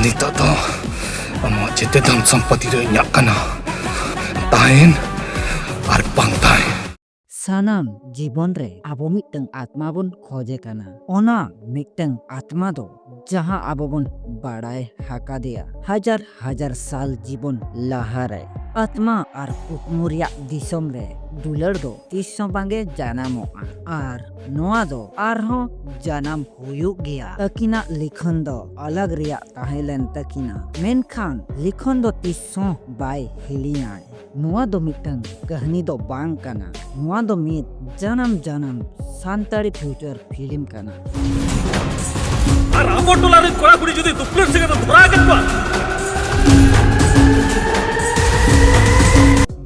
Nito to, amo jete dham sampati re inyak kana. Tahen ar pangtai. सानाम जीवन रे आबो मिटeng आत्मा बन खोजे काना ओना मिटeng आत्मा दो जहां आबो बन बाड़ाय हाका दिया हजार हजार साल जीवन लाहारे आत्मा आर कुकमुरिया दिसम रे दुलर दो तीसो बांगे जानामोआ आर नोआ दो आरहो जानाम हुयुग गया तकिना लिखन दो अलग रिया ताहेलेन तकिना मेनखान लिखन दो तीसो बाय हिलिनाय नोआ दो मिटeng कहानी दो बांग काना नोआ दो मिट जन्म जन्म सान्ताड़ी फ्यूचर फिल्म काना আর আমার টলারে কোড়াকুড়ি যদি দুপ্লের থেকে ধরা গেল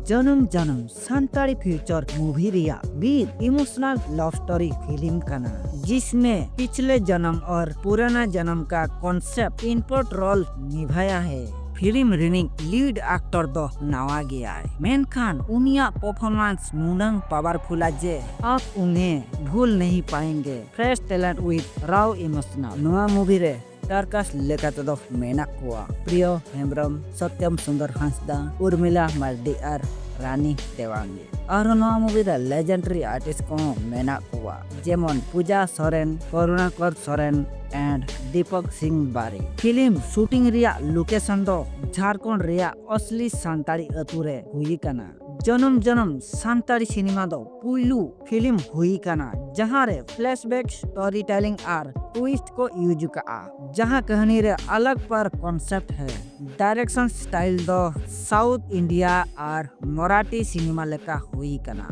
जन्म जन्म सान्ताड़ी फ्यूचर मूवी रिया बीत इमोशनल लव स्टोरी फिल्म काना जिसमें पिछले जन्म और पुराना जन्म का कॉन्सेप्ट इम्पोर्ट रोल निभाया है फिल्म रिनिंग लीड एक्टर दो नावा गया है मेनखान उनिया परफॉर्मेंस नुनंग पावरफुल जे आप उन्हें भूल नहीं पाएंगे fresh talent with Rao emotional नवा मूवी रे टारकास लेकाते दो मेना कुआ प्रियो हेम्ब्रम सत्यम सुंदर हांसदा उर्मिला मार्डी आर रानी देवांगी और नवा मूवी रे लेजेंडरी आर्टिस्ट को मेना कुआ जेमन पूजा सोरेन करुणाकर सोरेन एंड दीपक सिंह बारी फिल्म शूटिंग रिया लोकेशन दो झारखंड रिया असली सान्ताड़ी अतुरे हुई काना जन्म जन्म सान्ताड़ी सिनेमा दो पुइलू फिल्म हुई काना जहां रे फ्लैशबैक स्टोरी टेलिंग आर ट्विस्ट को यूज का जहां कहानी रे अलग पर कॉन्सेप्ट है डायरेक्शन स्टाइल दो साउथ इंडिया आर मराठी सिनेमा लेका हुई काना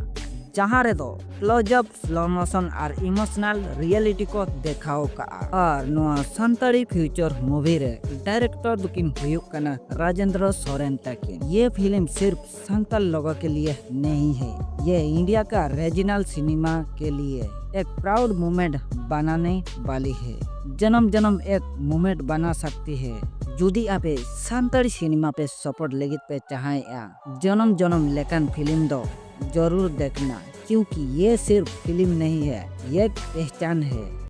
जहाँ रे दो क्लोजअप स्लो मोशन और इमोशनल रियलिटी को देखाओ का और नोआ सान्ताड़ी फ्यूचर मूवी रे डायरेक्टर दुकिन हुयुक कना राजेंद्र सोरेन तकिन ये फिल्म सिर्फ संताल लोगों के लिए नहीं है ये इंडिया का रीजनल सिनेमा के लिए एक प्राउड मोमेंट बनाने वाली है जन्म जन्म एक मोमेंट बना सकती है जुदी आपे सान्ताड़ी सिनेमा पे सपोर्ट लेगित पे चाहे या जन्म जन्म लेकन फिल्म दो जरूर देखना क्योंकि ये सिर्फ फिल्म नहीं है ये पहचान है।